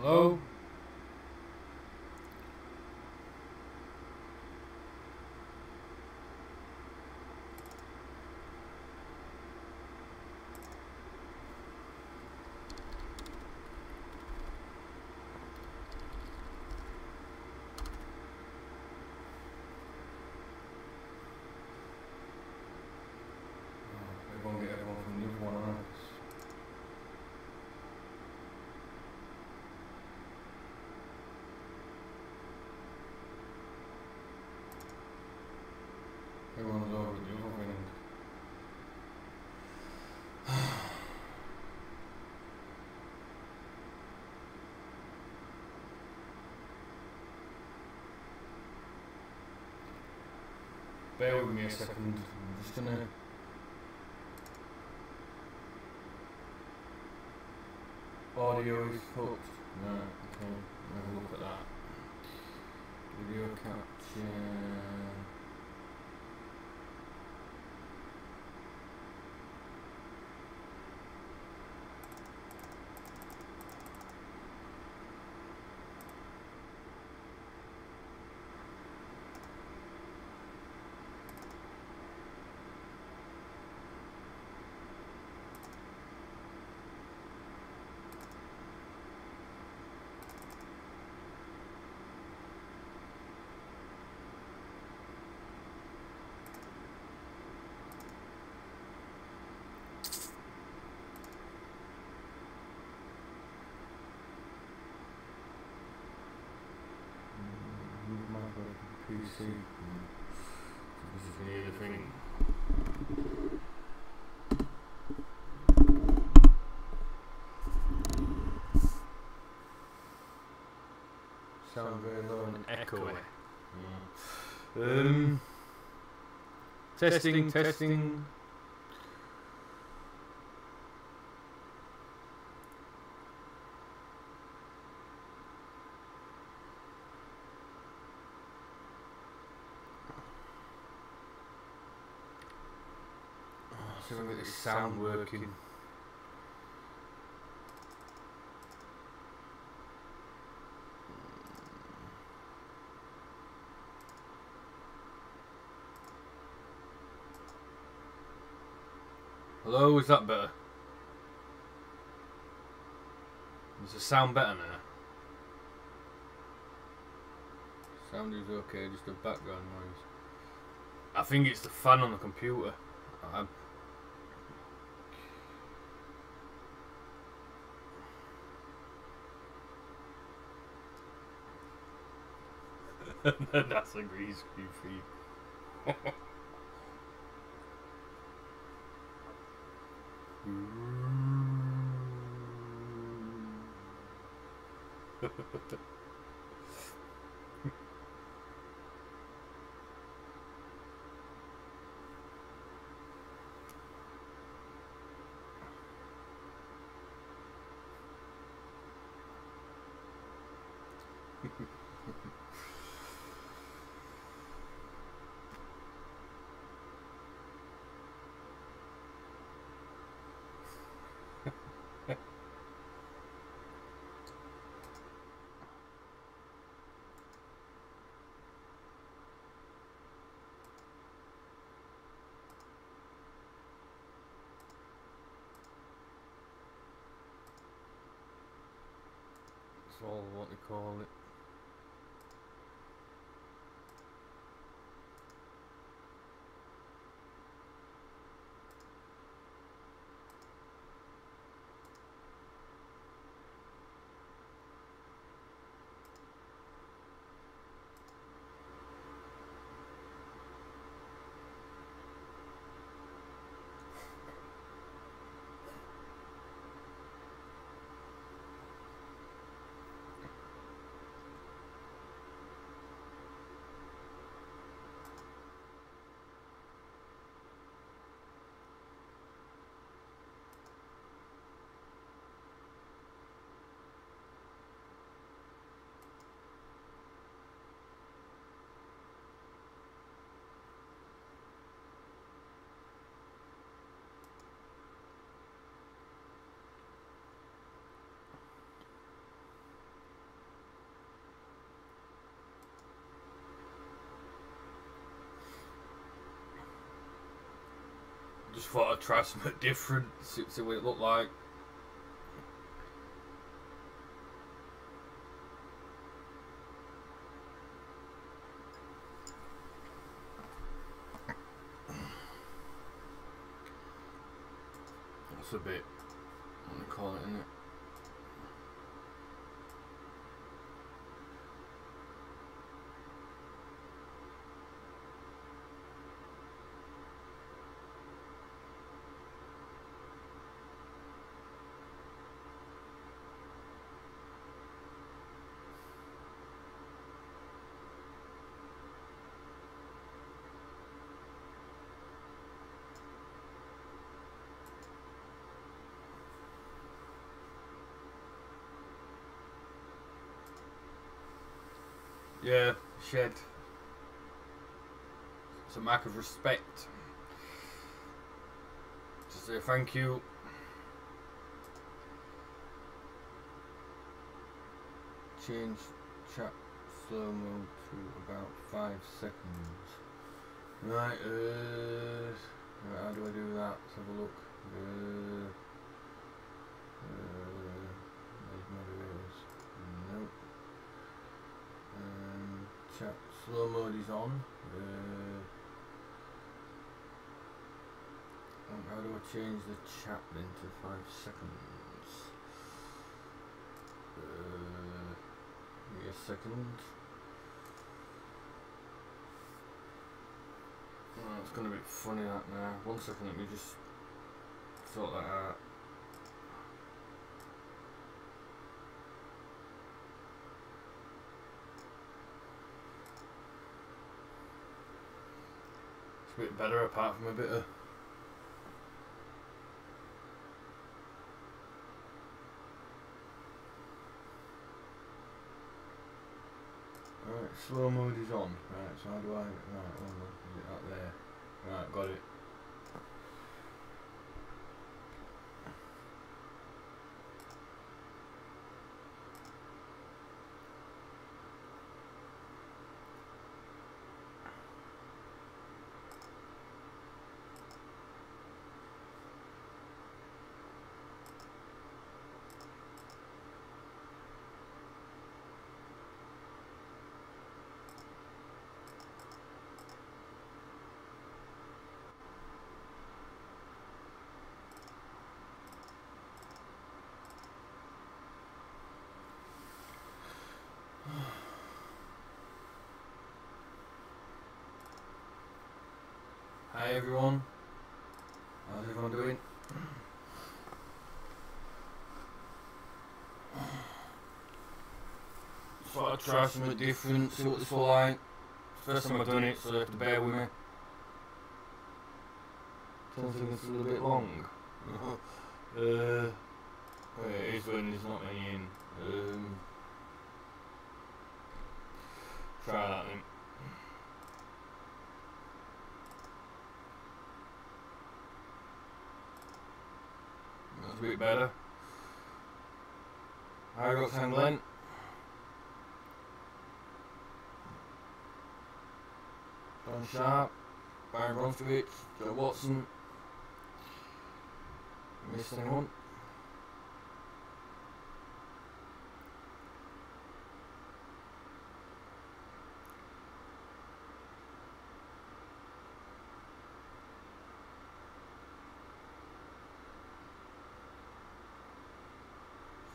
Hello? We're going to get everyone from the other one, aren't we? Everyone's over at the other wing. Bear with me a second. I'm just gonna. Audio is hooked. Right, okay. Have a look at that. Video capture. PC. This is the other thing. Sound very low and echoey. Testing. See if I can get this sound working. Hello, is that better? Does the sound better now? Sound is okay, just a background noise. I think it's the fan on the computer. That's a grease screw for you. That's all what they call it. Just thought I'd try something different, see what it looked like. That's a bit, what do you call it, isn't it? Yeah, shed. It's a mark of respect. Just say thank you. Change chat slow mo to about 5 seconds. Right, how do I do that? Let's have a look. These moderators. Nope. Chat slow mode is on. How do I change the chat then to 5 seconds? Give me a second. Oh, it's gonna be funny that now. 1 second, let me just sort that out. It's a bit better apart from a bit of right, slow mode is on. Right, so how do I... Right, hold on. Is it up there? Right, got it. Hi everyone, how's everyone doing? Thought I'd try something different, see what this will like. First time I've done it, so you have to bear with me. Don't think it's a little bit long. It is when there's not many in. Try that then. That's a bit better. Hi Roxanne Glenn. John Sharp, Byron Bronfowitz, Joe Watson. Missed anyone?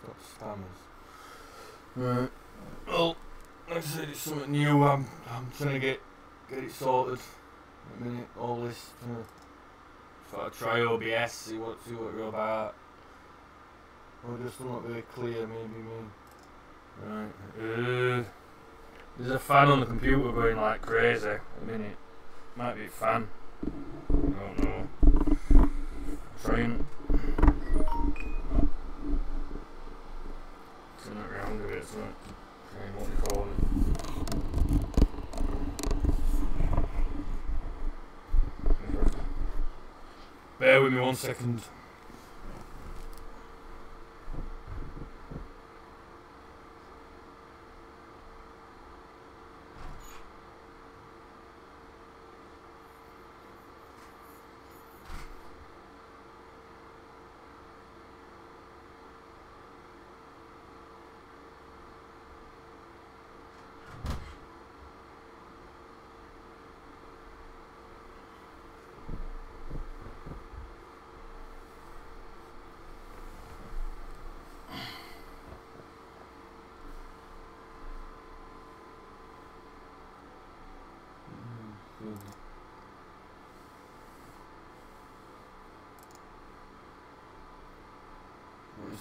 Stop spammers. Right. Well, like I said, it's something new. I'm trying to get it sorted. A minute, all this. Thought I'd try OBS, see what we're about. Or just not very clear, maybe me. Right. There's a fan on the computer going like crazy. A minute. Might be a fan. I don't know. Trying. Turn it around a bit, so trying what you call it. Bear with me 1 second.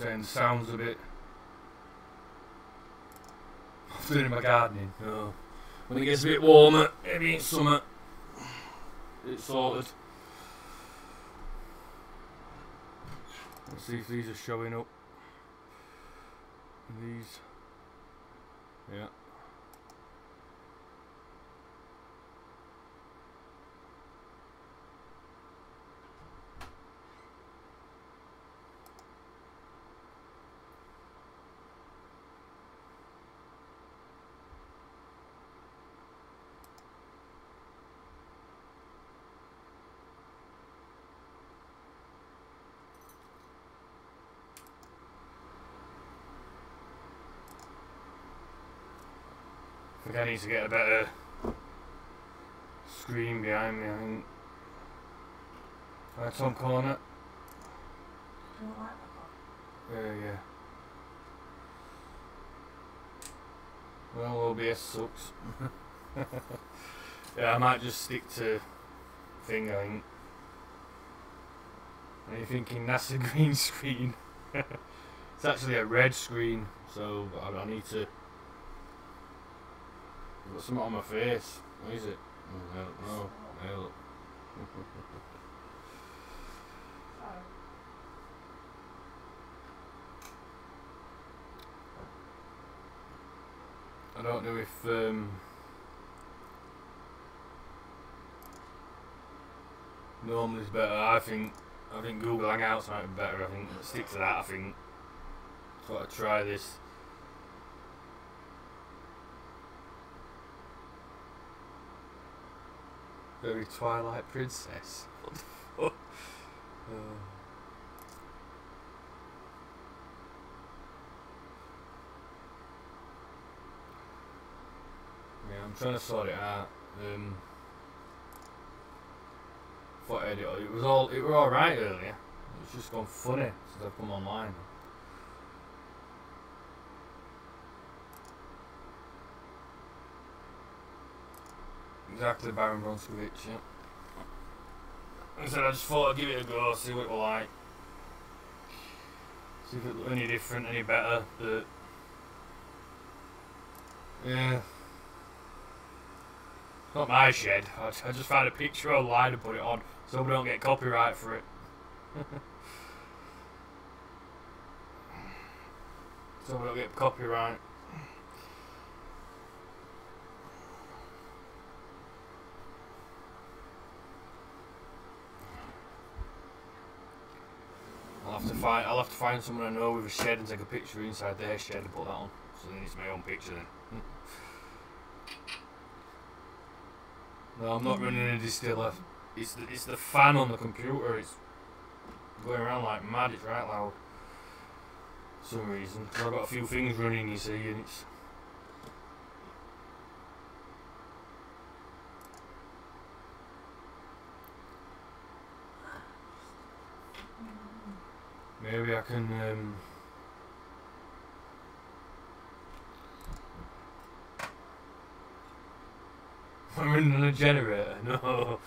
saying the sound's a bit. I'm doing my gardening. Oh. When it gets a bit warmer, maybe in summer, it's sorted. Let's see if these are showing up. These, yeah. I think I need to get a better screen behind me, I think. Right, Tom Corner. Do you not like that one? Yeah. Well, OBS sucks. Yeah, I might just stick to thing, I think. Are you thinking that's a green screen? It's actually a red screen, so I need to. I've got something on my face. What is it? Oh, I don't know. Hey, look. I don't know if normal's better. I think Google Hangouts might be better. I think stick to that. I think. So I'll try this. Very Twilight Princess. What the fuck? Yeah, I'm trying to sort it out. What edit? It was alright earlier. It's just gone funny since I've come online. Exactly, Baron Bronskowicz, yeah. Like I said, I just thought I'd give it a go, see what it was like. See if it looked any different, any better, but... Yeah. It's not my shed. I just found a picture online and put it on, so we don't get copyright for it. So we don't get copyright. I'll have to find someone I know with a shed and take a picture inside their shed and put that on. So then it's my own picture then. No, I'm not running a distiller. It's the fan on the computer. It's going around like mad. It's right loud. For some reason. So I've got a few things running, you see, and it's. Maybe I can. I'm running a generator. No.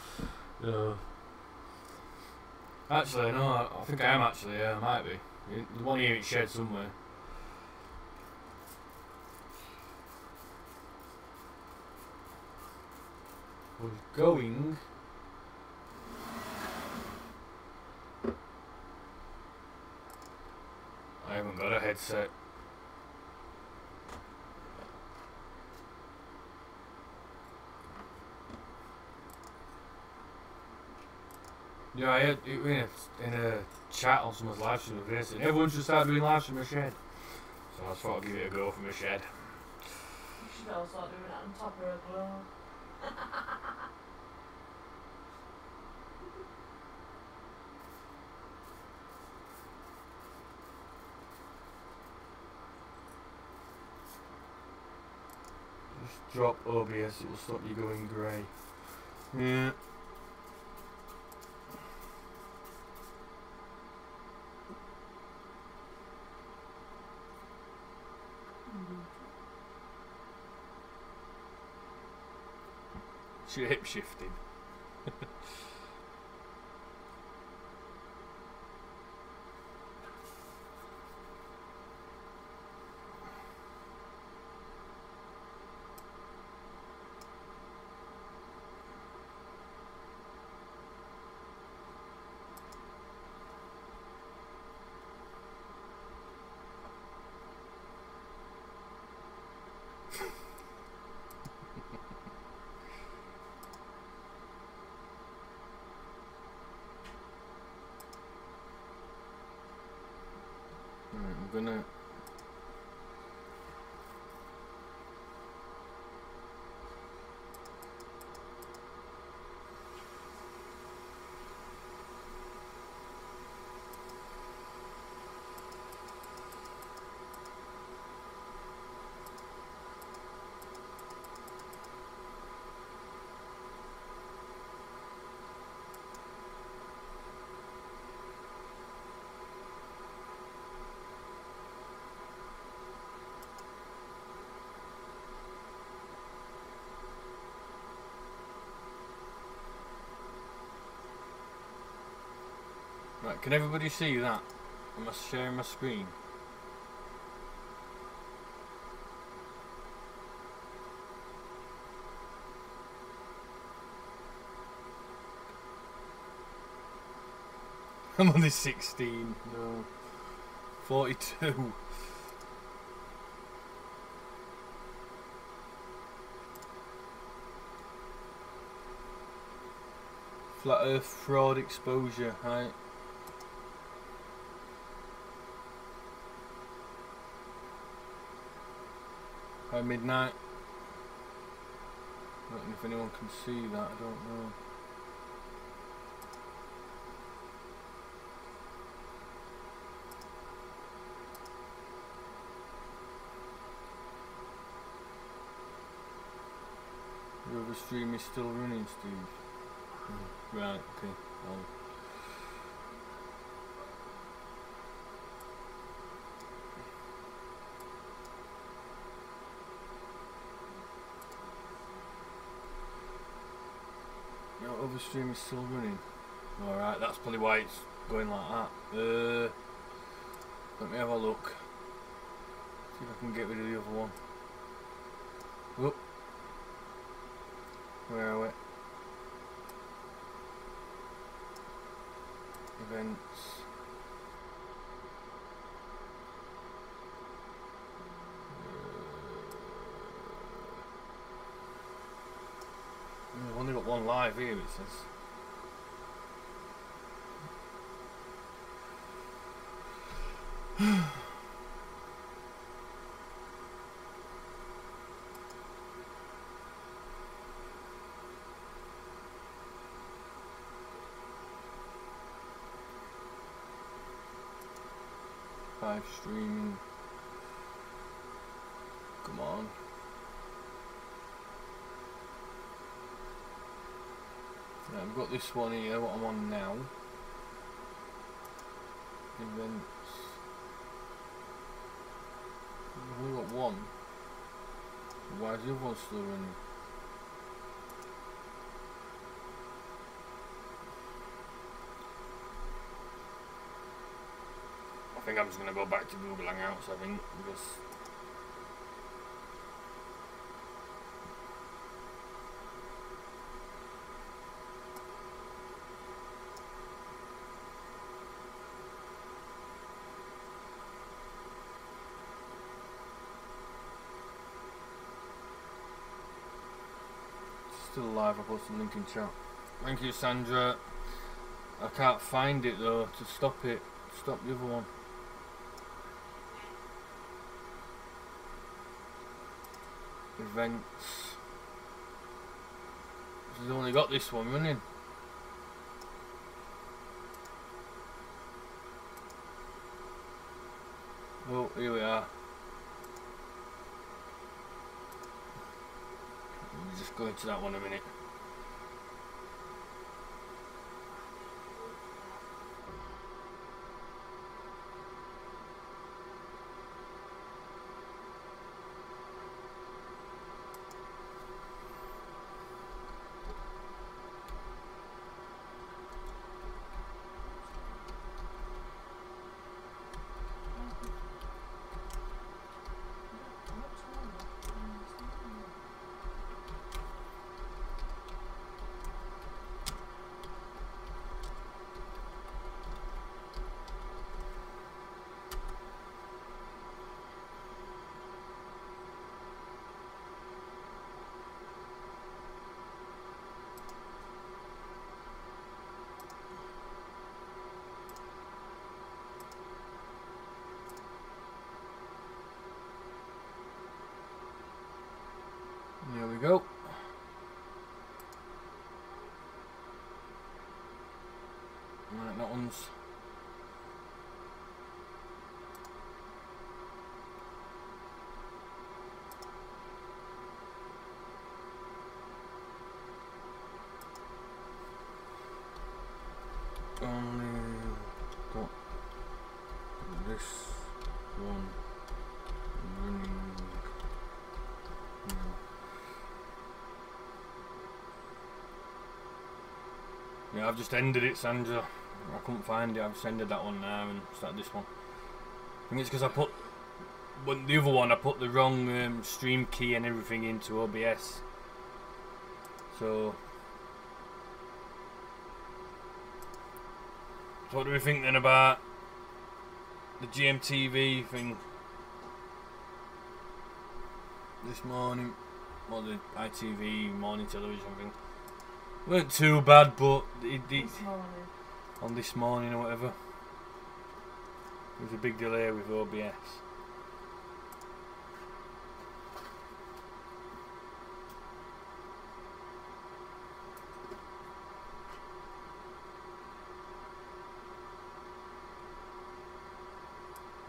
Actually, no. I think I am actually. Yeah, I might be. There's one here in shed somewhere. We're going. I haven't got a headset. Yeah, I had it in a chat on someone's live stream of this, and everyone should start doing live stream from a shed. So I just thought I'd give it a go from a shed. You should all start doing it on top of a globe. Just drop OBS, it will stop you going grey. Yeah. Shape shifting. gonna. Right, can everybody see that? Am I sharing my screen? I'm only 16. No. 42. Flat Earth fraud exposure, right? By midnight. I don't know if anyone can see that, I don't know. Your other stream is still running, Steve. Right, okay. Your other stream is still running. Alright, that's probably why it's going like that. Let me have a look. See if I can get rid of the other one. Whoop. Where are we? Events. I've only got one live here, it says. Live streaming. Come on. Right, I've got this one here, what I'm on now. Events. I've only got one. So why is the other one still running? I think I'm just going to go back to Google Hangouts, I think, because it's still live. I'll post the link in chat. Thank you, Sandra. I can't find it though to stop it. Stop the other one. Events. She's only got this one running. Oh, here we are. Let me just go into that one a minute. Right, that one's... only got this one running. Yeah, I've just ended it, Sandra. I couldn't find it. I've just ended that one now and started this one. I think it's because I put the other one. I put the wrong stream key and everything into OBS. So what do we think then about the GMTV thing this morning? Well, the ITV morning television thing weren't too bad, but on this morning or whatever, there was a big delay with OBS.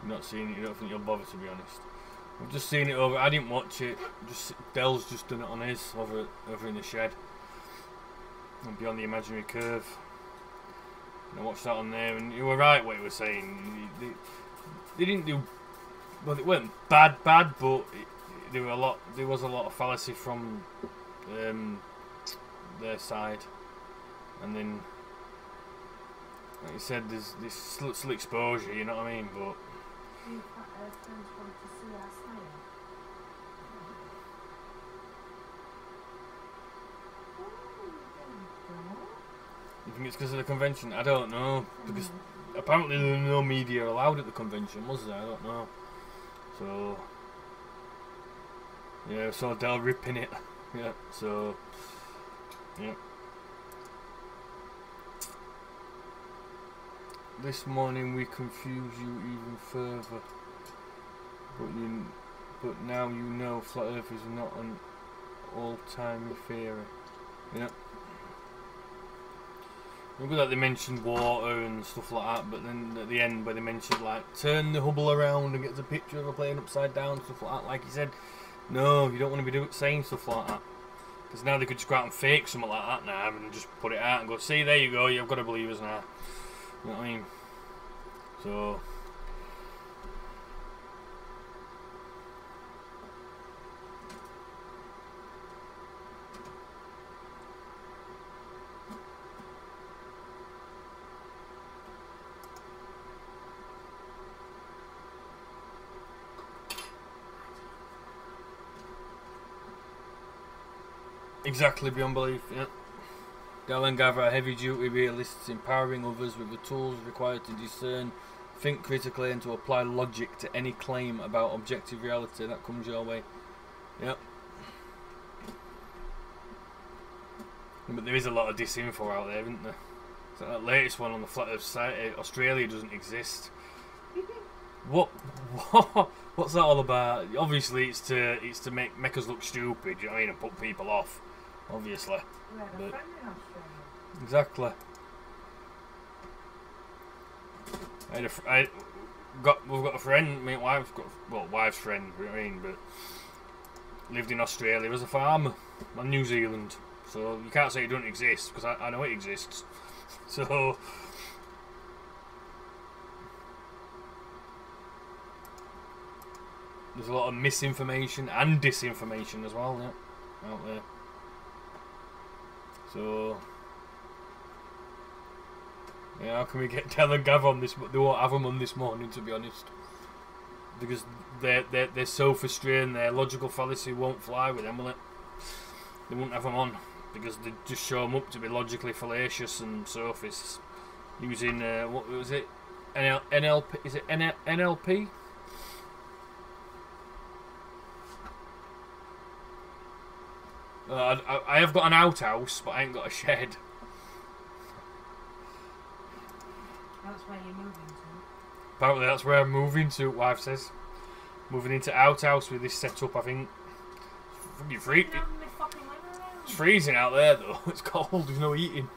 Not seen it, you don't think you'll bother, to be honest. I've just seen it over, I didn't watch it, just Dell's just done it on his, over in the shed. And Beyond the Imaginary Curve. And I watched that on there, and you were right what you were saying. They didn't do, well, it weren't bad, but there was a lot of fallacy from their side. And then, like you said, there's this still exposure, you know what I mean, but... You think it's because of the convention? I don't know, because apparently there were no media allowed at the convention, was there? I don't know. So yeah, I saw Dell ripping it. Yeah, so yeah. This morning we confuse you even further, but now you know flat Earth is not an all-timey theory. Yeah. Remember that they mentioned water and stuff like that, but then at the end where they mentioned like turn the Hubble around and get the picture of a plane upside down, stuff like that. Like he said, no, you don't want to be saying stuff like that, because now they could just go out and fake something like that now and just put it out and go, see, there you go, you've got to believe us now. You know what I mean? So exactly, beyond belief, yeah. Dell and Gather are heavy-duty realists, empowering others with the tools required to discern, think critically, and to apply logic to any claim about objective reality that comes your way. Yep. But there is a lot of disinfo out there, isn't there? So that latest one on the Flat Earth Society, Australia doesn't exist. What's that all about? Obviously, it's to make us look stupid, you know what I mean, and put people off. Obviously. We had a friend in Australia. Exactly. We've got a friend, my wife's got, well, wife's friend, you know what I mean, but lived in Australia as a farmer, and New Zealand. So you can't say it doesn't exist, because I know it exists. So there's a lot of misinformation and disinformation as well, yeah, out there. So yeah, how can we get Del and Gav on this? They won't have them on this morning, to be honest, because they're sophistry and their logical fallacy won't fly with them, will it? They won't have them on because they just show them up to be logically fallacious and sophists using what was it? NLP? Is it NLP? I have got an outhouse, but I ain't got a shed. That's where you're moving to. Apparently that's where I'm moving to, wife says. Moving into outhouse with this setup, I think. It's freezing out there though, it's cold, there's no heating.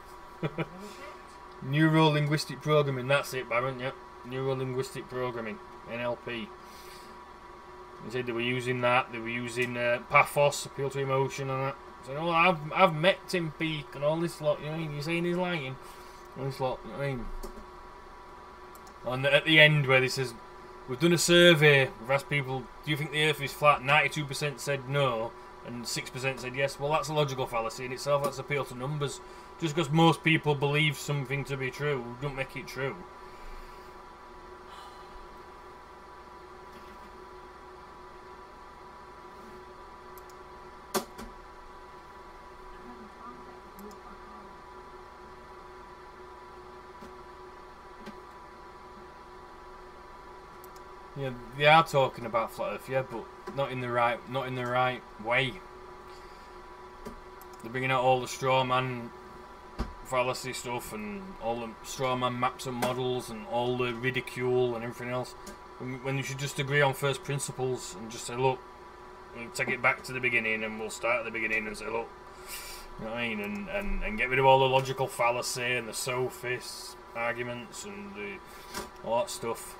Neuro-linguistic programming, that's it, Baron, yep. Neuro-linguistic programming, NLP. They said they were using that, they were using pathos, appeal to emotion and that. So, oh, I've met Tim Peake and all this lot, you know what I mean? You're saying he's lying. All this lot, you know what I mean? And at the end where he says, we've done a survey, we've asked people, do you think the earth is flat? 92% said no, and 6% said yes. Well, that's a logical fallacy in itself, that's appeal to numbers. Just because most people believe something to be true, don't make it true. Yeah, they are talking about flat Earth, yeah, but not in the right way. They're bringing out all the straw man fallacy stuff and all the straw man maps and models and all the ridicule and everything else. When you should just agree on first principles and just say, look, we'll take it back to the beginning and we'll start at the beginning and say, look, you know what I mean, and get rid of all the logical fallacy and the sophist arguments and all that stuff.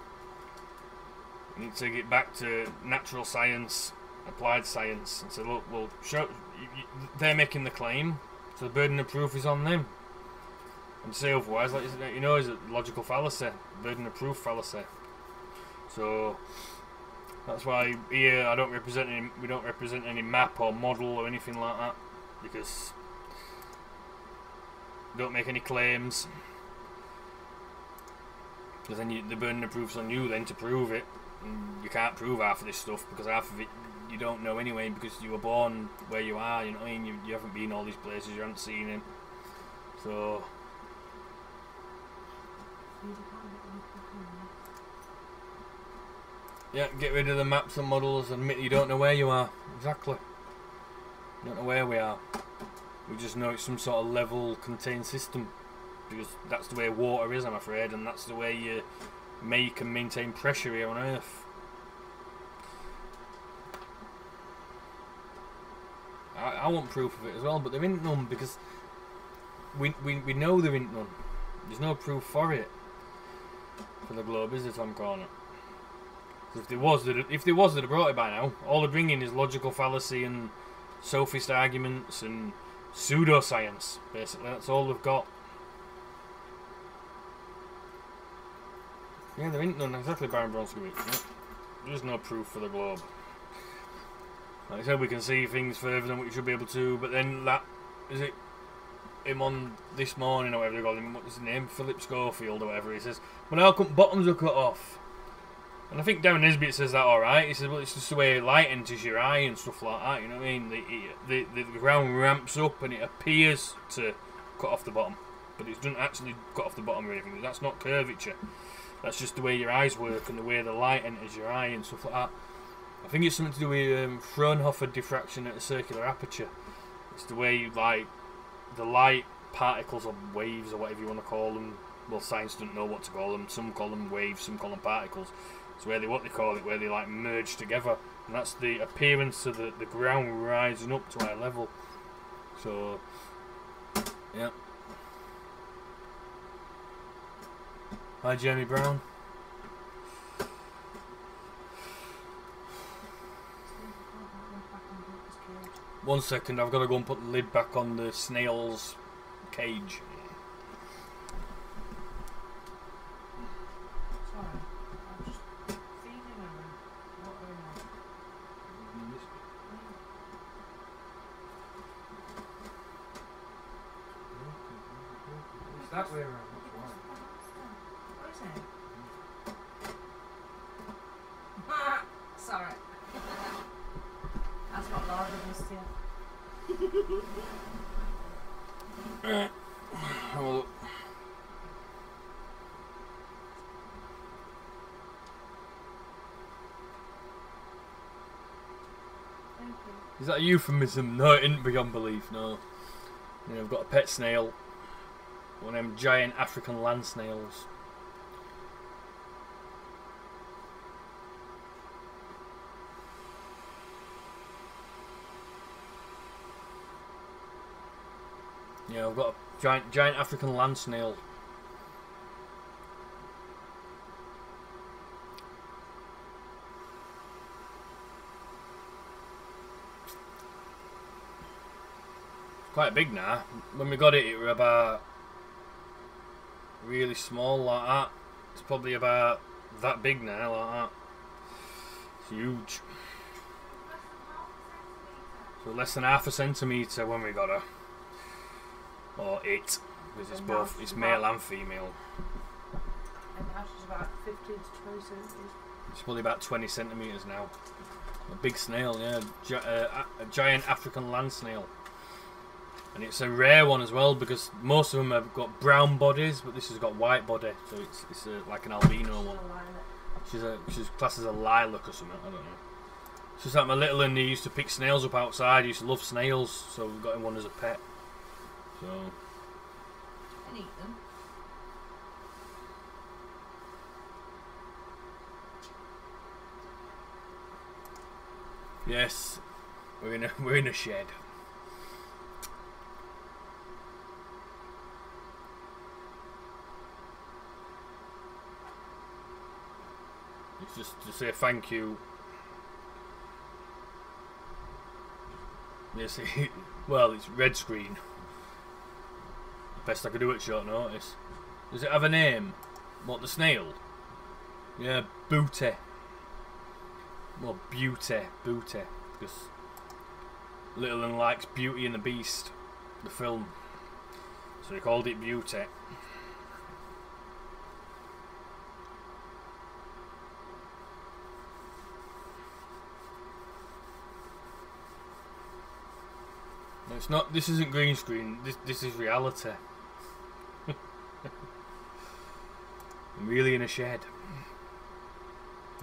You need to get back to natural science, applied science, and say, look, well, they're making the claim, so the burden of proof is on them. And say otherwise, like you know, is a logical fallacy, burden of proof fallacy. So that's why here we don't represent any map or model or anything like that, because don't make any claims. Because then the burden of proof's on you then to prove it. And you can't prove half of this stuff because half of it you don't know anyway because you were born where you are, you know what I mean? You haven't been all these places, you haven't seen it. So yeah, get rid of the maps and models and admit you don't know where you are. Exactly. You don't know where we are. We just know it's some sort of level contained system. Because that's the way water is, I'm afraid, and that's the way you make and maintain pressure here on Earth. I want proof of it as well, but there ain't none because we know there ain't none. There's no proof for it for the globe, is there, Tom Corner? If there was, they'd have brought it by now. All they're bringing is logical fallacy and sophist arguments and pseudoscience. Basically, that's all they've got. Yeah, there ain't none. Exactly, Baron Bronskowitz. Yeah. There's no proof for the globe. Like I said, we can see things further than we should be able to, but then that is it. Him on this morning or whatever they call him. What's his name? Philip Schofield or whatever. He says, "Well, how come bottoms are cut off?" And I think Darren Nisbet says that all right. He says, "Well, it's just the way light enters your eye and stuff like that." You know what I mean? The ground ramps up and it appears to cut off the bottom, but it doesn't actually cut off the bottom or anything. That's not curvature. That's just the way your eyes work and the way the light enters your eye and stuff like that. I think it's something to do with Fraunhofer diffraction at a circular aperture. It's the way you, like the light particles or waves or whatever you want to call them. Well, science doesn't know what to call them. Some call them waves, some call them particles. It's where what they call it, where they like merge together, and that's the appearance of the ground rising up to our level. So, yeah. Hi, Jeremy Brown. One second, I've got to go and put the lid back on the snail's cage. Sorry, I'm just feeding him and watering him. It's that way around. What is it? Sorry. That's what Laura does to you. Well, Thank you. is that a euphemism? No, it isn't beyond belief, no. Yeah, I've got a pet snail. One of them giant African land snails. Yeah, I've got a giant African land snail. quite big now. When we got it, it were about really small like that. It's probably about that big now, like that. It's huge. So less than half a centimetre when we got her. Or it. Because it's both, it's male and female. And now she's about 15 to 20 centimetres. It's probably about 20 centimetres now. A big snail, yeah. A giant African land snail. And it's a rare one as well because most of them have got brown bodies, but this has got white body, so it's like an albino one. She's classed as a lilac or something. I don't know. It's just like my little one, he used to pick snails up outside. He used to love snails, so we got him one as a pet. So. And eat them. Yes, we're in a shed. It's just to say thank you. Yes, well, it's red screen. Best I could do at short notice. Does it have a name? What, the snail? Yeah, Booty. Well, Beauty, because Little Un likes Beauty and the Beast, the film, so they called it Beauty. No, it's not. This isn't green screen. This is reality. I'm really in a shed.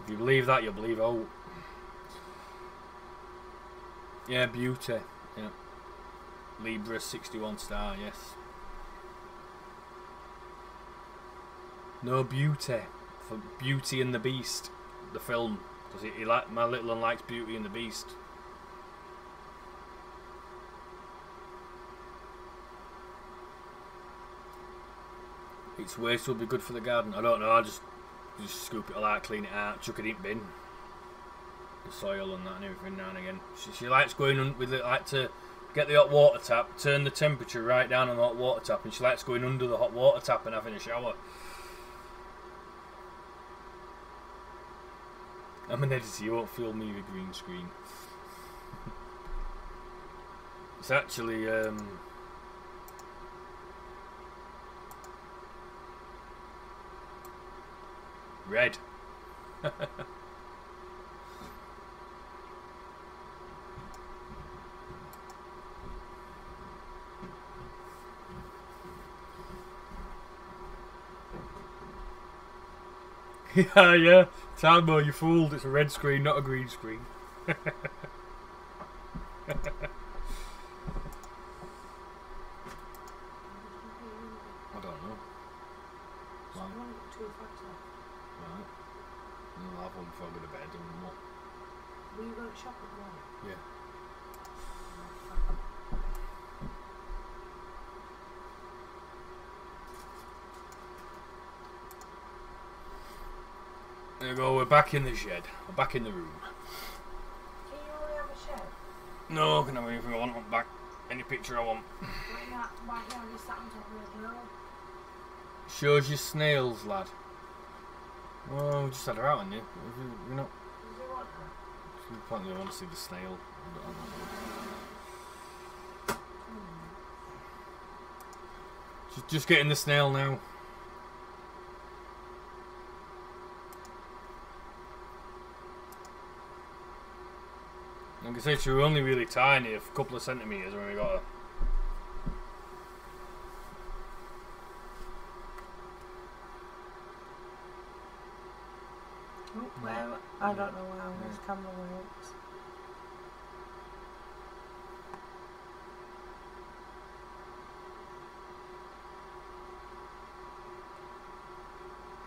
If you believe that, you'll believe oh. Yeah, Beauty. Yeah. Libra 61 star, yes. No, Beauty. For Beauty and the Beast, the film. Because he like my little one likes Beauty and the Beast. Its waste will be good for the garden. I don't know, I just scoop it all out, clean it out, chuck it in bin. The soil and that and everything now and again. She likes going on with it, like to get the hot water tap, turn the temperature right down on the hot water tap, and she likes going under the hot water tap and having a shower. I'm an editor, you won't fool me with green screen. It's actually red. Yeah. Talmo, you fooled. It's a red screen, not a green screen. I don't know. Right. I'll have one before I go to bed and what? Will you go to shop at the morning? Yeah. There we go, we're back in the shed. We're back in the room. Can you only have a shed? No, I can have anything I want. I'm back. Any picture I want. Why can't you sat on top of the hill? Shows you snails, lad. Well, we just had her out, haven't you? You know. Does he want her? You probably want to see the snail. Just getting the snail now. Like I said, she was only really tiny, a couple of centimetres when we got her. Where? I don't know how this camera works.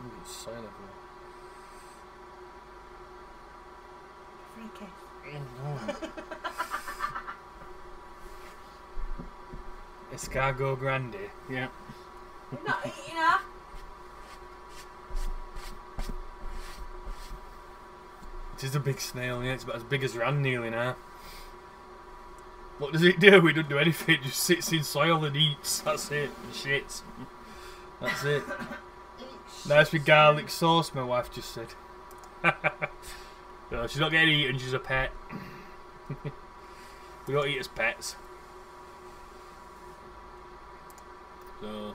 Ooh, it's silent now. Freaky. No. Escargot grande, yeah. You're not eating her. It is a big snail, yeah. It's about as big as Rand nearly now. What does it do? It doesn't do anything. It just sits in soil and eats. That's it. And shits. That's it. Nice with garlic sauce, my wife just said. No, she's not getting eaten, she's a pet. We don't eat as pets. So,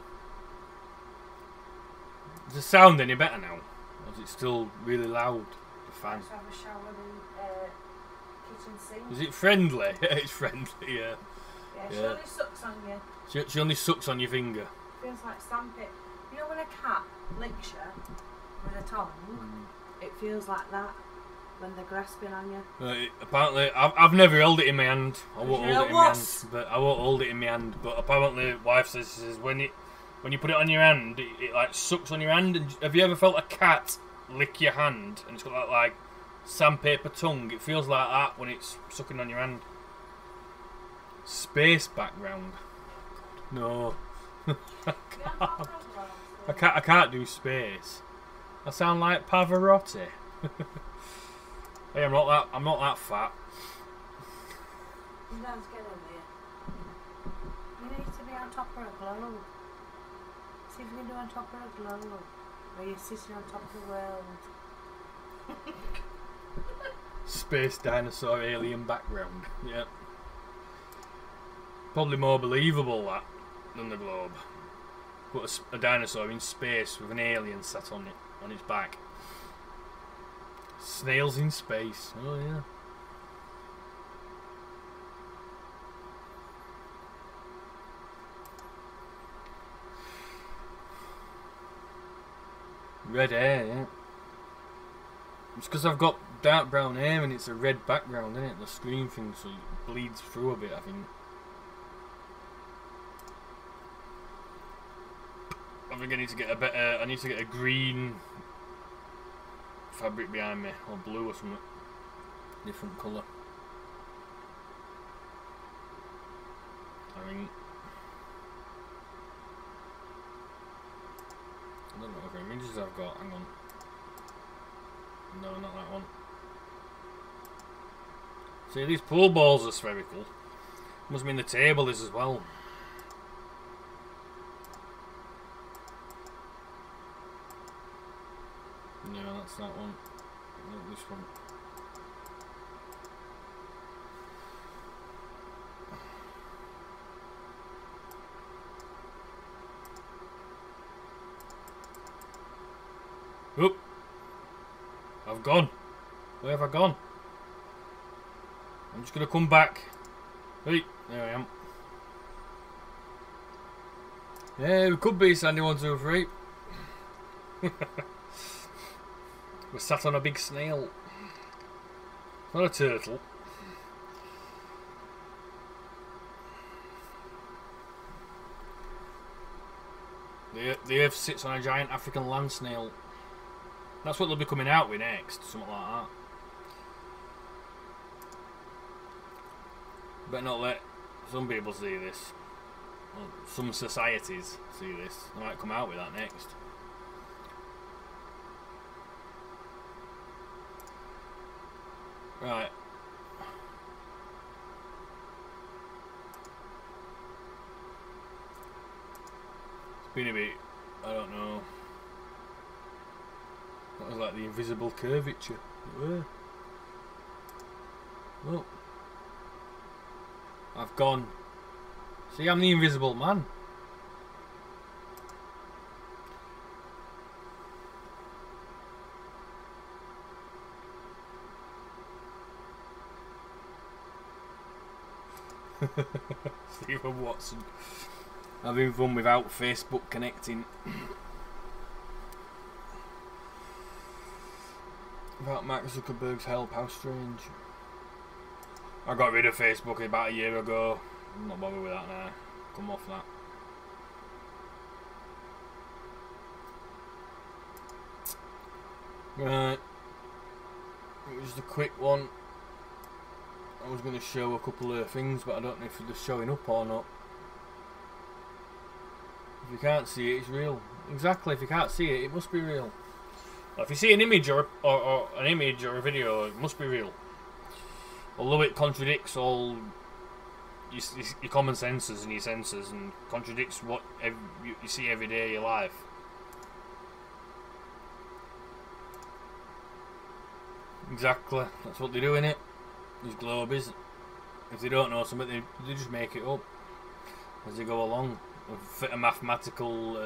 does the sound any better now? Or is it still really loud? The fan. Let's have a shower in kitchen sink. Is it friendly? It's friendly, yeah. Yeah, she only sucks on you. She only sucks on your finger. Feels like sandpit. You know when a cat licks you with a tongue? It feels like that when they're grasping on you. Apparently, I've never held it in my hand. I won't hold it in my hand. But I won't hold it in my hand. But apparently, wife says when you put it on your hand, it like sucks on your hand. And have you ever felt a cat lick your hand and it's got that like sandpaper tongue? It feels like that when it's sucking on your hand. Space background. No. I can't do space. I sound like Pavarotti. Hey, I'm not that fat. You don't get over here. You need to be on top of a globe. See if you can do on top of a globe. Where you're sitting on top of the world. Space dinosaur alien background. Yeah. Probably more believable that than the globe. Put a dinosaur in space with an alien sat on its back. Snails in space. Oh yeah. Red hair, yeah. It's because I've got dark brown hair and it's a red background, isn't it? The screen thing, so it bleeds through a bit, I think. I think I need to get a better. I need to get a green fabric behind me, or blue or something, different colour. I mean, I don't know what images I've got. Hang on. No, not that one. See, these pool balls are spherical. Must mean the table is as well. No, that's that one. Not this one. Oop! I've gone. Where have I gone? I'm just gonna come back. Hey, there I am. Yeah, we could be Sandy 123. We're sat on a big snail. It's not a turtle. The Earth sits on a giant African land snail. That's what they'll be coming out with next, something like that. Better not let some people see this. Well, some societies see this. They might come out with that next. Right. It's been a bit, I don't know. That was like the invisible curvature. Look. I've gone. See, I'm the invisible man. Stephen Watson having fun without Facebook connecting. About Mark Zuckerberg's help, how strange. I got rid of Facebook about a year ago. I'm not bothered with that now. Come off that. Right. It was the quick one. I was going to show a couple of things, but I don't know if they're showing up or not. If you can't see it, it's real. Exactly, if you can't see it, it must be real. If you see an image or an image or a video, it must be real. Although it contradicts all your common senses and your senses, and contradicts what you see every day of your life. Exactly, that's what they do, innit? These globies. If they don't know something, they just make it up as they go along. Fit a mathematical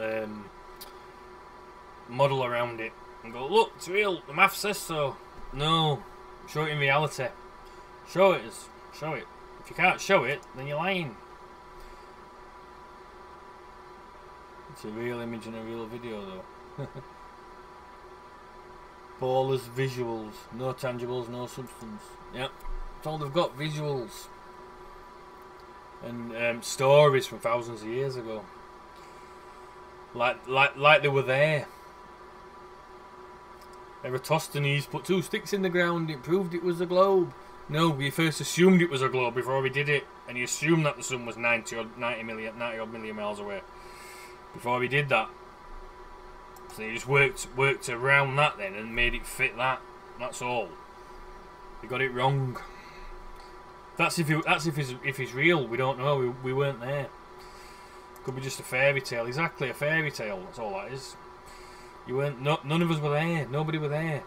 model around it and go, look, it's real, the math says so. No, show it in reality. Show it us. Show it. If you can't show it, then you're lying. It's a real image and a real video though. Ballers, visuals, no tangibles, no substance. Yep, that's all they've got, visuals. And stories from thousands of years ago. Like they were there. Eratosthenes put 2 sticks in the ground, it proved it was a globe. No, we first assumed it was a globe before we did it, and he assumed that the sun was 90 odd million miles away before we did that. So he just worked around that then and made it fit that. That's all. He got it wrong. That's if he's real. We don't know. We weren't there. Could be just a fairy tale. Exactly, a fairy tale. That's all that is. You weren't. None of us were there. Nobody were there.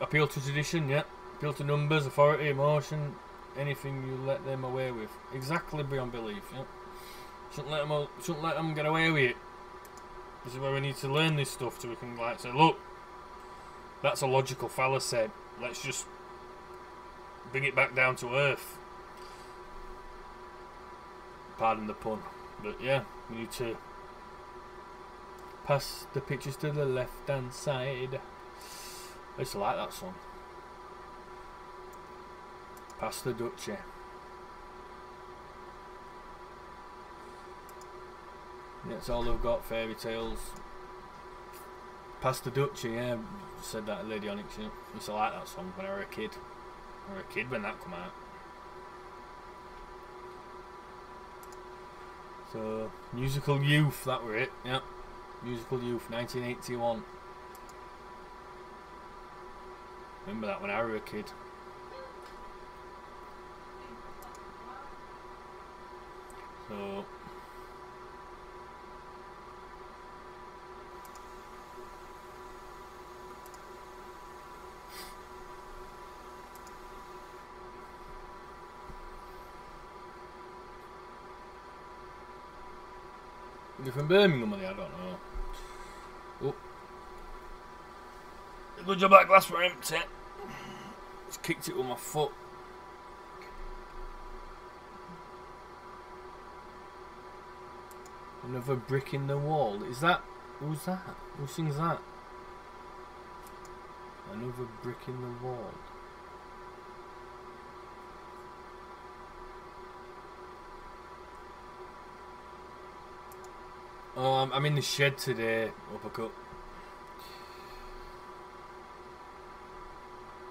Appeal to tradition. Yeah. Appeal to numbers, authority, emotion, anything you let them away with. Exactly beyond belief. Yeah. Shouldn't let them get away with it. This is where we need to learn this stuff so we can like say, look, that's a logical fallacy. Let's just bring it back down to earth. Pardon the pun, but yeah, we need to pass the pictures to the left hand side. I used to like that song. Pass the Dutchie. That's all they've got, fairy tales. Pass the Dutchie, yeah, said that Lady Onyx. I used to like that song when I was a kid. I was a kid when that came out. So, Musical Youth, that were it, yeah. Musical Youth, 1981. Remember that when I was a kid. So, you're from Birmingham, are they? I don't know. Oh. Good job that glass were empty. Just kicked it with my foot. Another brick in the wall. Is that... Who's that? Who sings that? Another brick in the wall. Oh, I'm in the shed today, uppercut.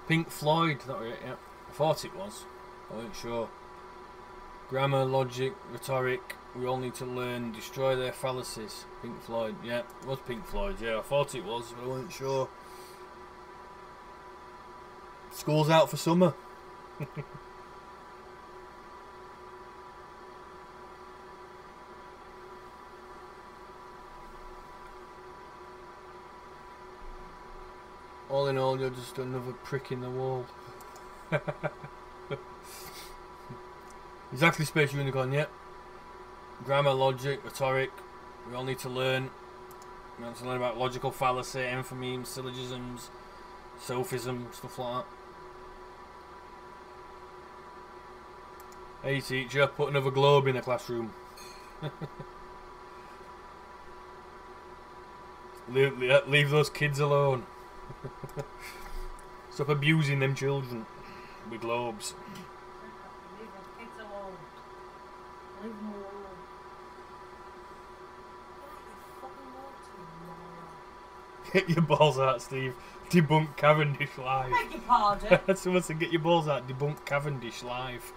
Pink Floyd, that was it, yeah. I thought it was. I wasn't sure. Grammar, logic, rhetoric, we all need to learn, destroy their fallacies. Pink Floyd, yeah, it was Pink Floyd, yeah. I thought it was, but I wasn't sure. School's out for summer. All in all, you're just another prick in the wall. Exactly, Space Unicorn, yep. Grammar, logic, rhetoric. We all need to learn. We want to learn about logical fallacy, emphymemes, syllogisms, sophism, stuff like that. Hey teacher, put another globe in the classroom. leave those kids alone. Stop abusing them children with globes. Leave the kids alone. Leave them alone. Get your balls out, Steve. Debunk Cavendish live. Beg your pardon. Someone said, get your balls out. Debunk Cavendish live.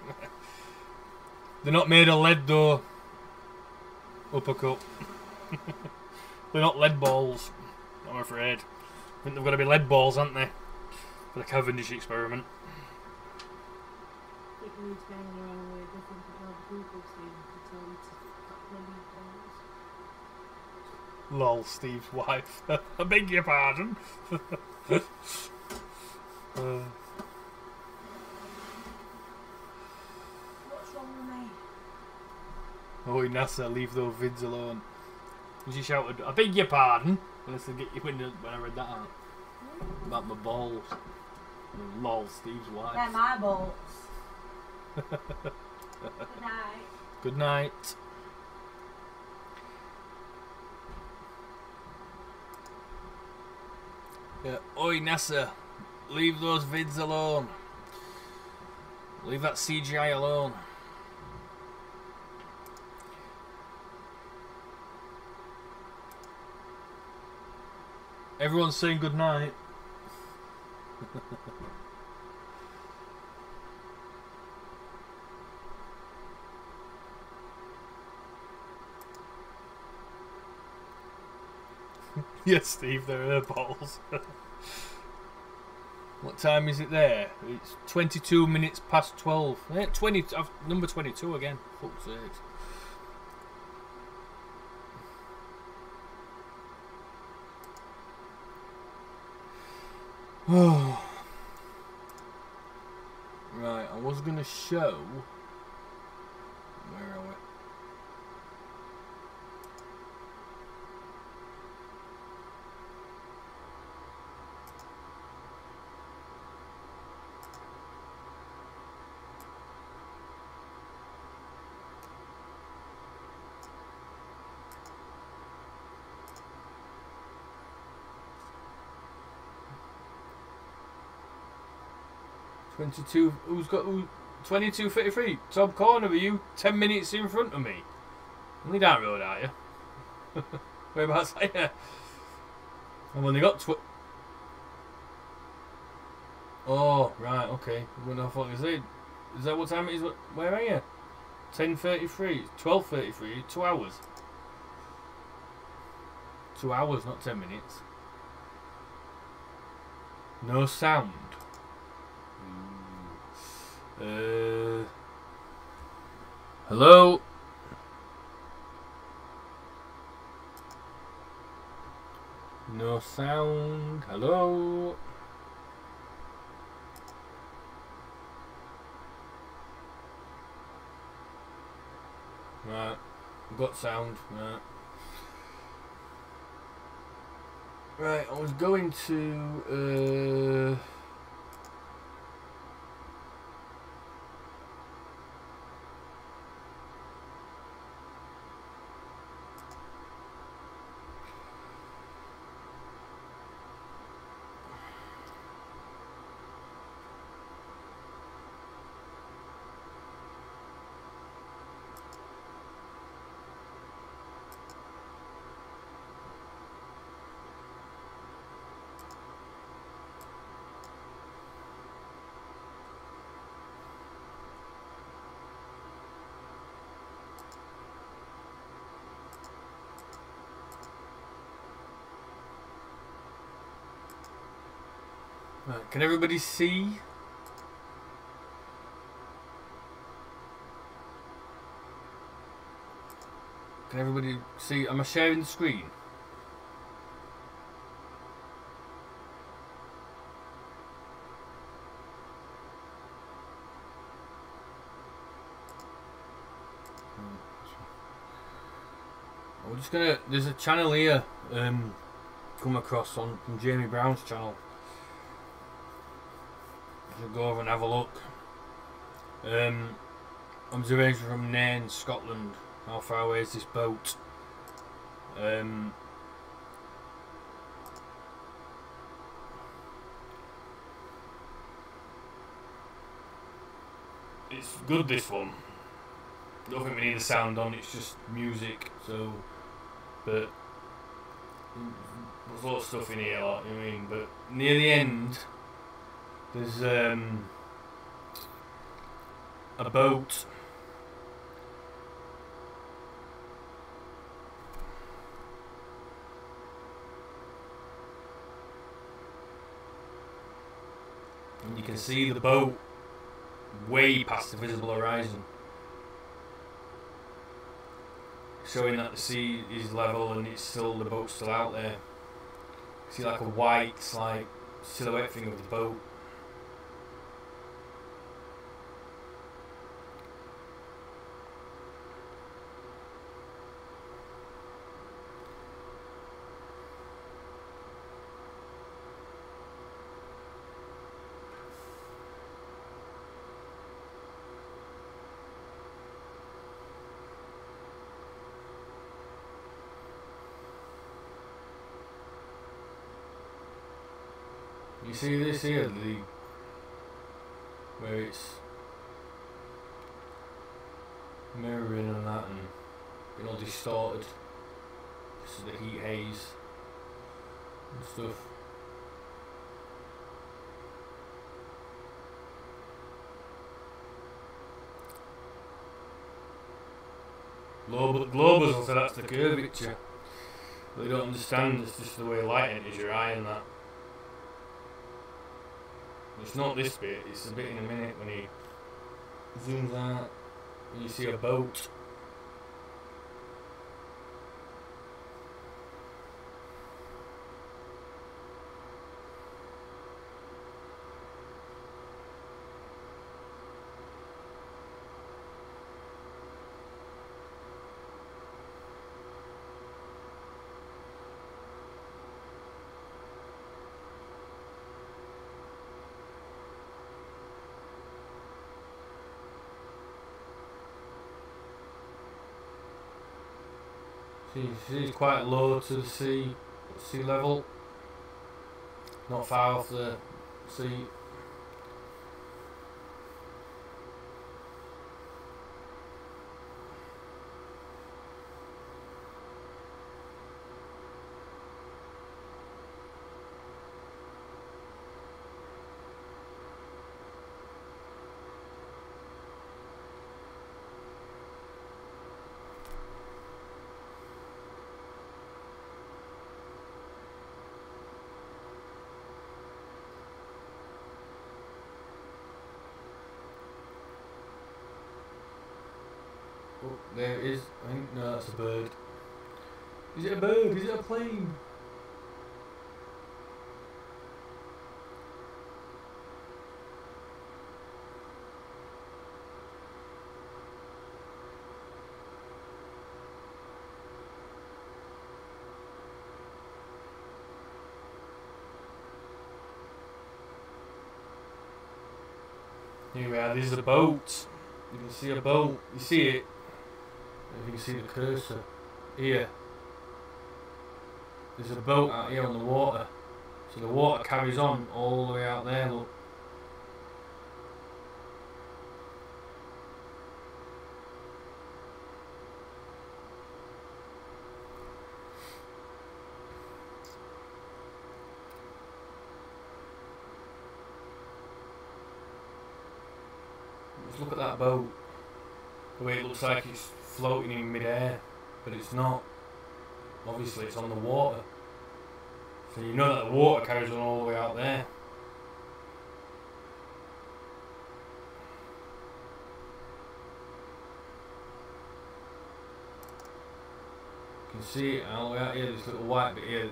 They're not made of lead though. Uppercut. They're not lead balls, I'm afraid. I think they've got to be lead balls, haven't they? For the Cavendish experiment. Be you need to be hanging around with different people soon to tell you to stop playing games. Lol, Steve's wife. I beg your pardon. What's wrong with me? Oh, NASA, leave those vids alone. And she shouted, I beg your pardon. When I read that out. About my balls. Lol, Steve's wife. They're my balls. Good night. Good night. Yeah. Oi, NASA, leave those vids alone. Leave that CGI alone. Everyone's saying good night. Yes, Steve, they're her balls. What time is it there? It's 22 minutes past 12. Number 22 again. Fuck's sake. Oh. Right, I was going to show... Where are we? 22. Who's got 22:53? Top corner. Are you 10 minutes in front of me? Only down road, are you? Whereabouts are you? I've only got Oh, right, okay. What the fuck is it? Is that what time it is? Where are you? 10:33. 12:33. 2 hours. 2 hours, not 10 minutes. No sound. Hello? No sound. Hello? Right. Got sound. Right. Right, I was going to... Right, can everybody see? Can everybody see? Am I sharing the screen? We're just gonna. There's a channel here. Come across on from Jamie Brown's channel. We'll go over and have a look. Observation from Nairn, Scotland. How far away is this boat? It's good, this one. Don't think we need the sound on, it's just music, so... But... There's a lot of stuff in here, like, you know what I mean? But near the end... There's a boat. And you can see the boat way past the visible horizon, showing that the sea is level and it's still, the boat's still out there. See like a white, like silhouette thing of the boat. You see this here, where it's mirroring and that, and being all distorted, just the heat haze and stuff. Globers will say that's the curvature. They don't understand it's just the way light enters your eye and that. It's not this bit, it's a bit in a minute when he zooms out and you see a boat. See, it's quite low to the sea level, not far off the sea. Oh, there it is. I think, no, that's a bird. Is it a bird? Is it a plane? Here we are, this is a boat. You can see a boat. You see it? If you can see the cursor here, there's a boat out here on the water, so the water carries on all the way out there. Look, just look at that boat, the way it looks like it's floating in mid-air, but it's not. Obviously it's on the water, so you know that the water carries on all the way out there. You can see it all the way out here, this little white bit here,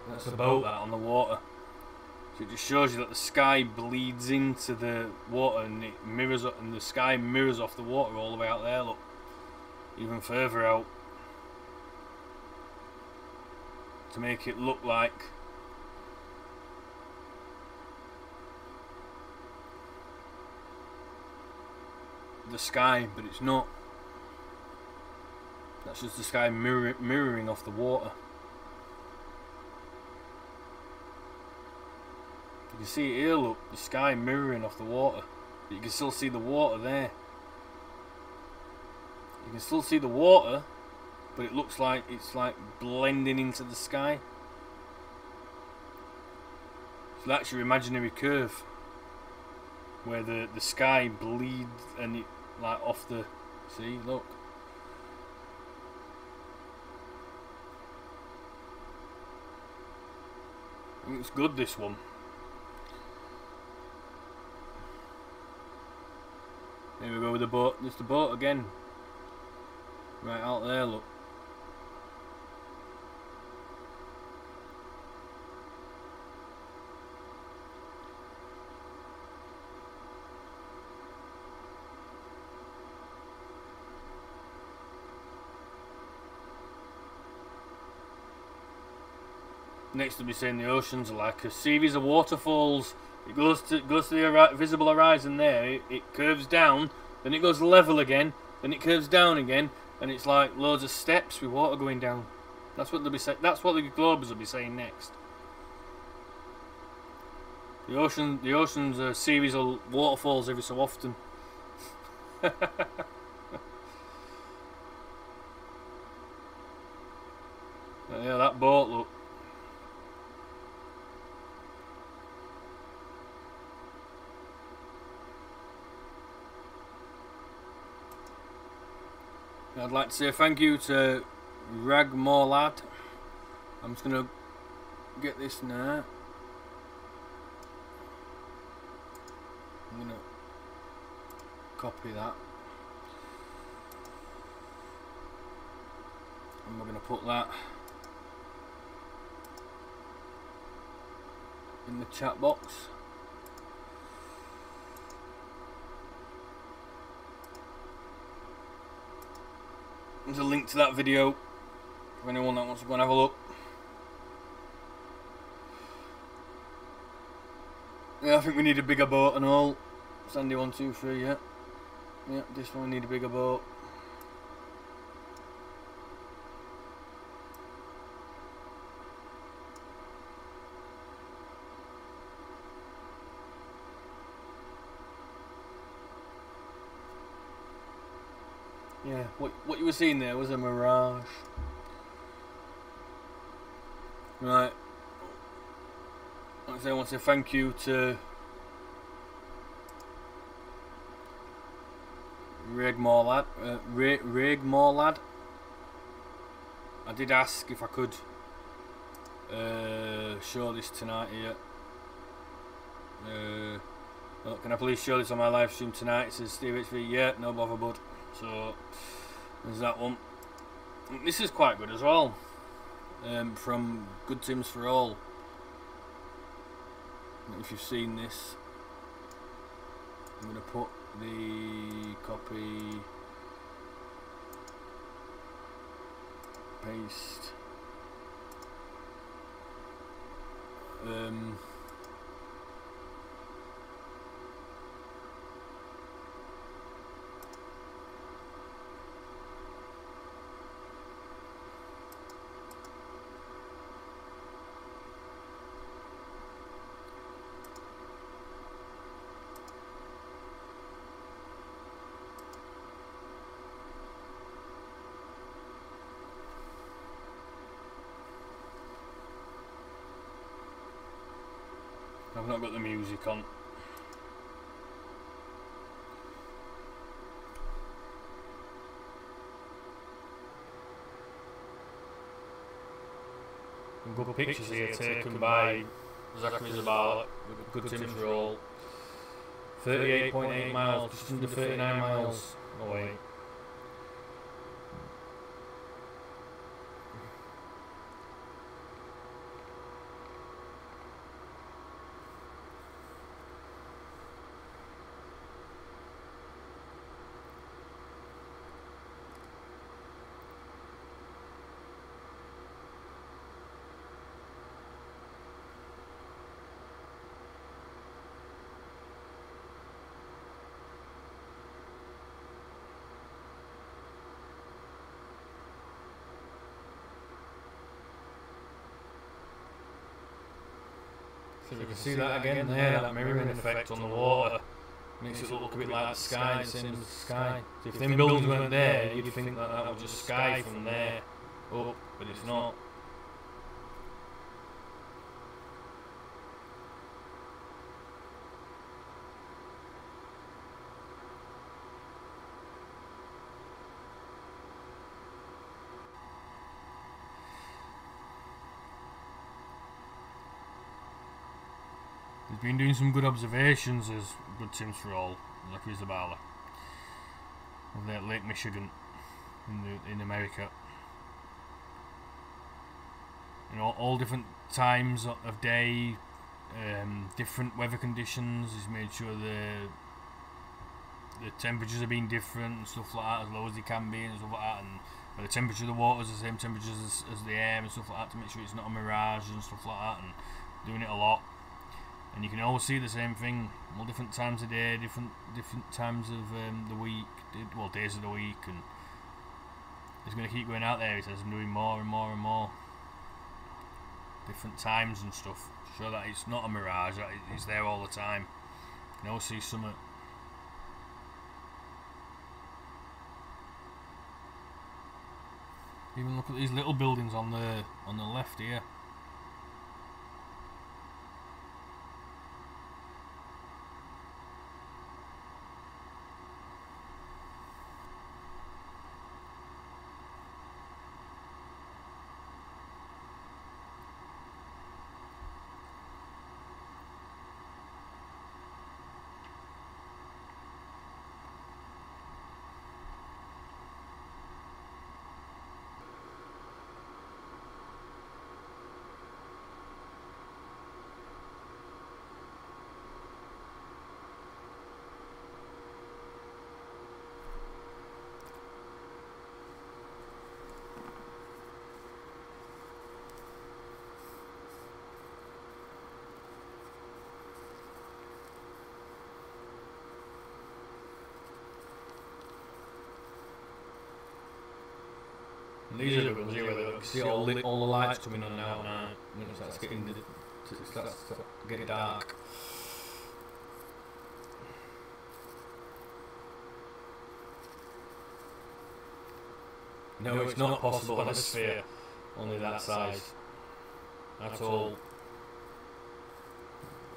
that's a boat that on the water. So it just shows you that the sky bleeds into the water and it mirrors up, and the sky mirrors off the water all the way out there, look, even further out, to make it look like the sky, but it's not. That's just the sky mirroring off the water. You can see it here, look, the sky mirroring off the water. But you can still see the water there. You can still see the water, but it looks like it's like blending into the sky. So that's your imaginary curve, where the sky bleeds and it like off the sea. Look. I think it's good, this one. anywhere with the boat. There's the boat again. Right out there, look. Next to be saying the oceans are like a series of waterfalls. It goes to the visible horizon there. It curves down, then it goes level again, then it curves down again, and it's like loads of steps with water going down. That's what they'll be saying. That's what the globers will be saying next. The ocean's a series of waterfalls every so often. Yeah, that boat, look. I'd like to say thank you to Ragmorlad. I'm just going to get this now. I'm going to copy that. And we're going to put that in the chat box. There's a link to that video for anyone that wants to go and have a look. Yeah, I think we need a bigger boat and all. Sandy 123, yeah. Yeah, this one we need a bigger boat. Yeah, what you were seeing there was a mirage. Right. I want to say thank you to Ragmorlad. Ragmorlad. I did ask if I could show this tonight here. Look, can I please show this on my live stream tonight? It says Steve HV. Yeah, no bother, bud. So there's that one. This is quite good as well. From Good Tims for All. If you've seen this, I'm going to put the copy, paste. I've not got the music on. Good pictures here taken by Zachary Zabala with Good Tims for All. 38.8 miles, just under 39 miles away. So you can see that again there, that mirroring effect on the water. Makes it look a bit like the sky, the same as the sky. So if them buildings weren't there, you'd think that that was just sky from there up, but it's not. He's been doing some good observations as Good Tims for All, Zachary Zabala. of the Lake Michigan in America. You know, all different times of day, different weather conditions. He's made sure the temperatures are being different and stuff like that, as low as they can be and stuff like that, and the temperature of the water is the same temperature as the air and stuff like that, to make sure it's not a mirage and stuff like that, and doing it a lot. And you can always see the same thing, all different times of day, different times of the week, well, days of the week, and he's going to keep going out there, he says, and doing more and more and more different times and stuff, to show that it's not a mirage, that it's there all the time. You can always see something. Even look at these little buildings on the left here. These are the ones here where you can see all the lights coming on now at night when it starts getting dark. No, it's not possible on a sphere only that size at all.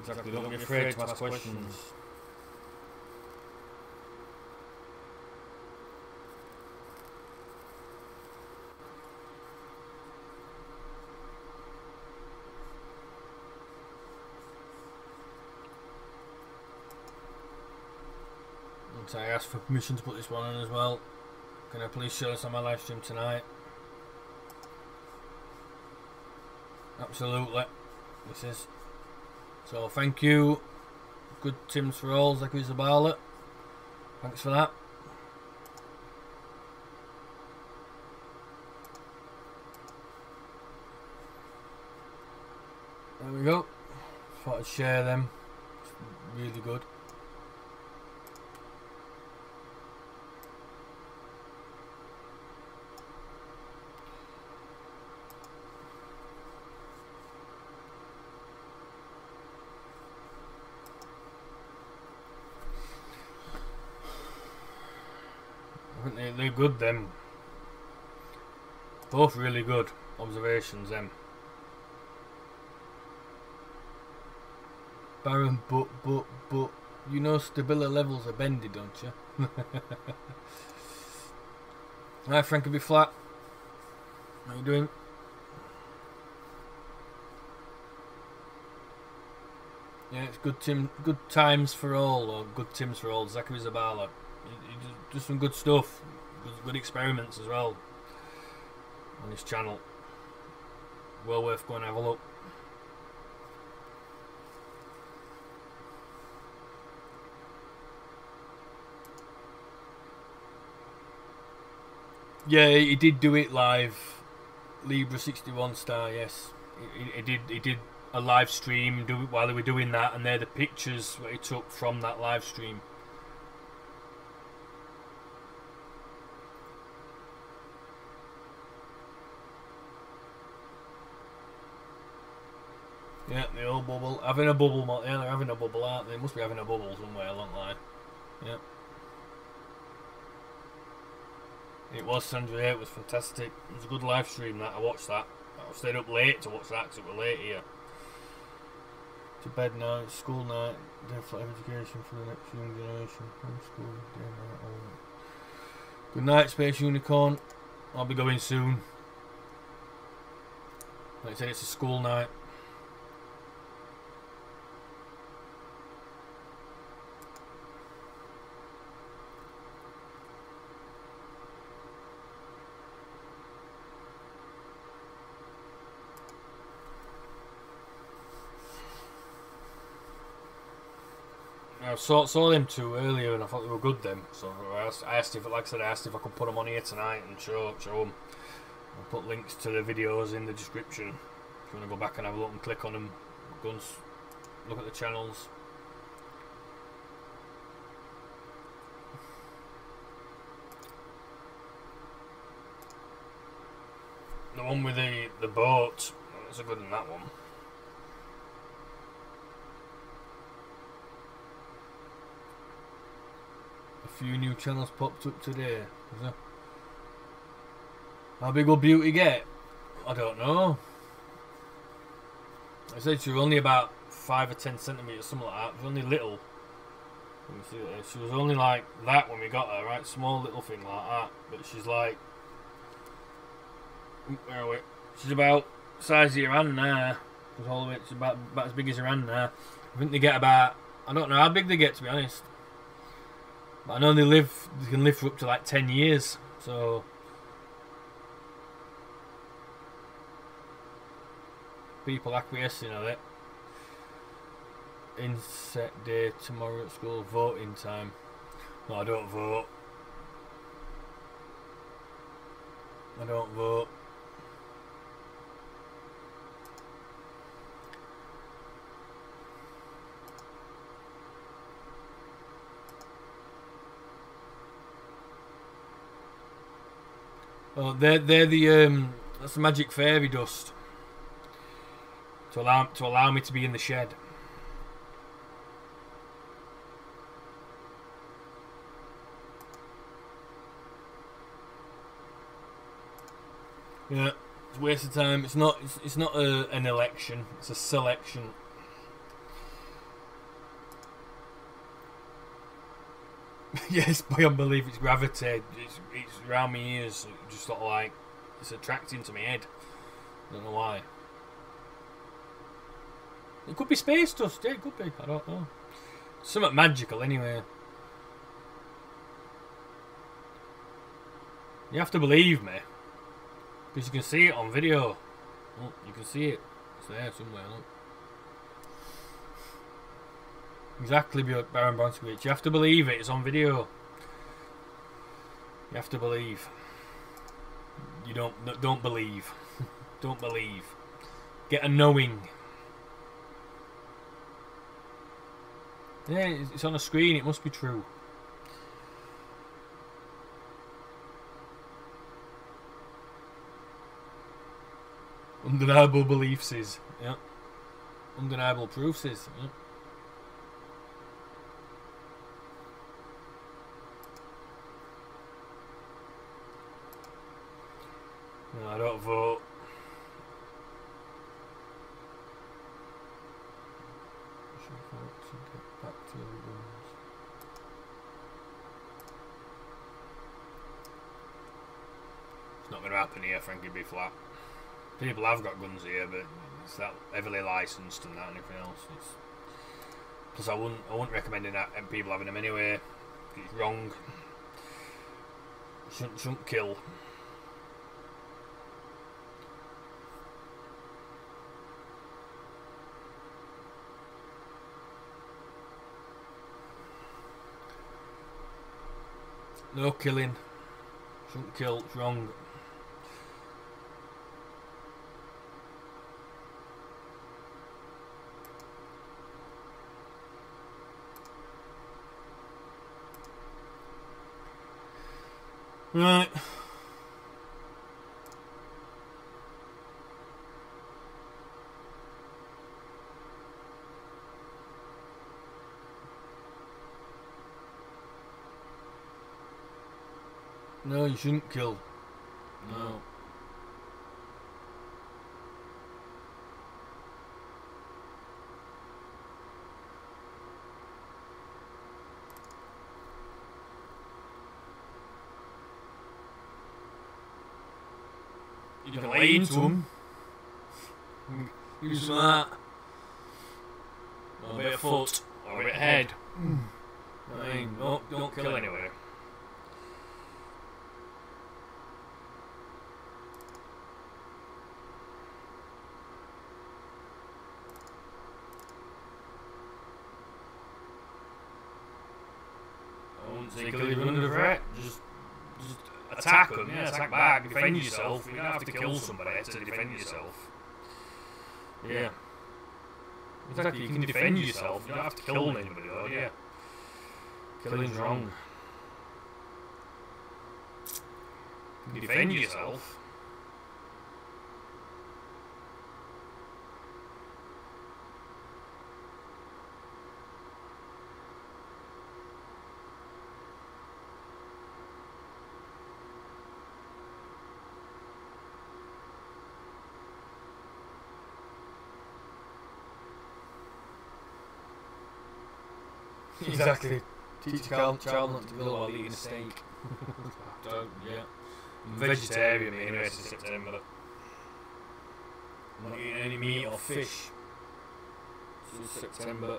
Exactly, don't be afraid to ask questions. So I asked for permission to put this one on as well. Can I please show this on my live stream tonight? Absolutely. This is. So thank you. Good Tims for all, Zachary Zabala. Thanks for that. There we go. Just thought I'd share them. It's really good. I think they're good, them. Both really good observations, them. Baron, but, you know stability levels are bendy, don't you? Hi, Frankie B. Flat. How you doing? Yeah, it's good times for all, or good Tims for all. Zachary Zabala. He does some good stuff, good experiments as well on his channel. Well worth going and have a look. Yeah, he did do it live. Libra 61 star, yes. He did a live stream while they were doing that, and they're the pictures that he took from that live stream. Yeah, the old bubble. Having a bubble, yeah, they're having a bubble, aren't they? They must be having a bubble somewhere along the line. Yeah. It was, Sandra, it was fantastic. It was a good live stream that. I watched that. I stayed up late to watch that because it was late here. To bed now, it's school night, day for education for the next young generation. Homeschool, day night, all that. Good night, Space Unicorn. I'll be going soon. Like I said, it's a school night. I saw them two earlier and I thought they were good then. So I asked if, like I said, I asked if I could put them on here tonight and show them. I'll put links to the videos in the description if you want to go back and have a look and click on them. Guns, look at the channels. The one with the boat, that's a good one, that one. A few new channels popped up today. Is there? How big will Beauty get? I don't know. I said she was only about 5 or 10 centimetres, something like that. She was only little. Let me see what it is. She was only like that when we got her, right? Small little thing like that. But she's like, where are we? She's about the size of your hand now. She's all the way. She's about as big as your hand now. I think they get about, I don't know how big they get, to be honest. But I know they can live for up to like 10 years. So people acquiescing on it. Inset day tomorrow at school. Voting time. No, I don't vote. I don't vote. Oh, they're the that's the magic fairy dust to allow me to be in the shed. Yeah, it's a waste of time. It's not an election. It's a selection. Yes, by unbelief, it's gravity. It's around my ears. Just sort of like it's attracting to my head. I don't know why. It could be space dust. Yeah, it could be. I don't know. Something magical, anyway. You have to believe me, because you can see it on video. Oh, you can see it. It's there somewhere. Look. Exactly, Baron Bronskowicz. You have to believe it. It's on video. You have to believe. You don't believe. Don't believe. Get a knowing. Yeah, it's on a screen. It must be true. Undeniable beliefs is. Yeah. Undeniable proofs is. Yeah. No, I don't vote. It's not going to happen here, Frankie B. Flat. People have got guns here, but it's that heavily licensed and that and everything else. Plus, I wouldn't recommend people having them anyway. It's wrong. Shouldn't kill. No killing. Shouldn't kill. It's wrong. Right. No, you shouldn't kill. No. You can lay into them. Use some of that. Or a bit of foot. Or a bit of head. I mean, don't kill anyway. So you can live under threat. Just attack them, yeah, attack back, defend yourself. You don't have to kill somebody to defend yourself. Yeah. Exactly, you can defend yourself, you don't have to kill anybody though, yeah. Killing's wrong. You can defend yourself. Exactly. Teach a child not to kill while eating a steak. Yeah. I'm vegetarian anyway since September. I'm not eating any meat or fish since September.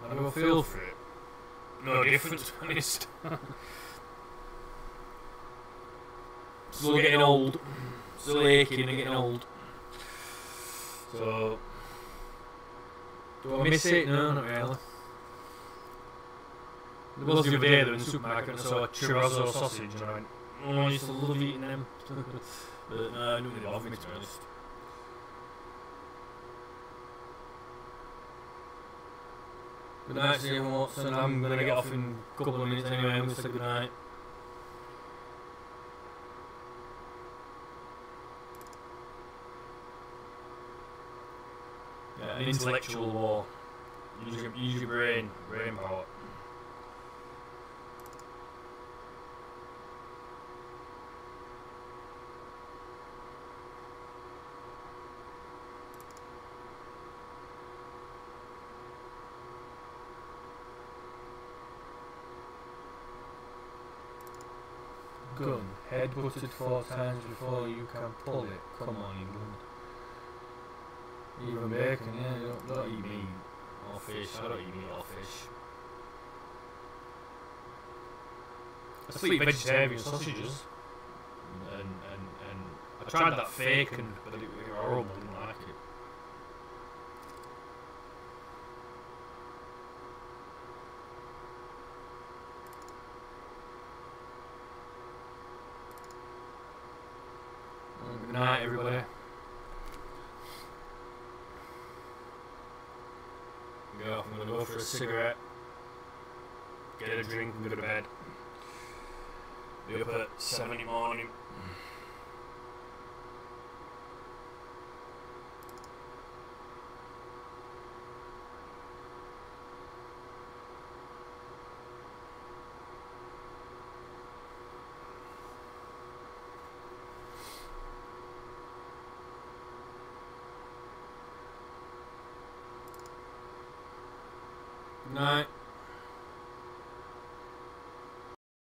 How do I feel for it? No difference, to be honest. Still getting old. Still aching and getting old. So, do I miss it? No, not really. There was the other day though in the supermarket and I saw a chorizo sausage and I went, oh, I used to love eating them. But no, it didn't really bother me, to be honest. Good night, Stephen Watson. I'm going to get off in a couple of minutes anyway. I'm going to say good night. Yeah, an intellectual war. Use your brain power. Gun. Head butted 4 times before you can pull it. Come on, England. Even bacon, yeah. You don't eat meat or fish. I don't eat meat or fish. I still eat vegetarian sausages. And I tried that fake, but it was horrible. I didn't like it. Good night, everybody. I'm gonna go for a cigarette, get a drink, and go to bed. Be up at 7 in the morning. Good night.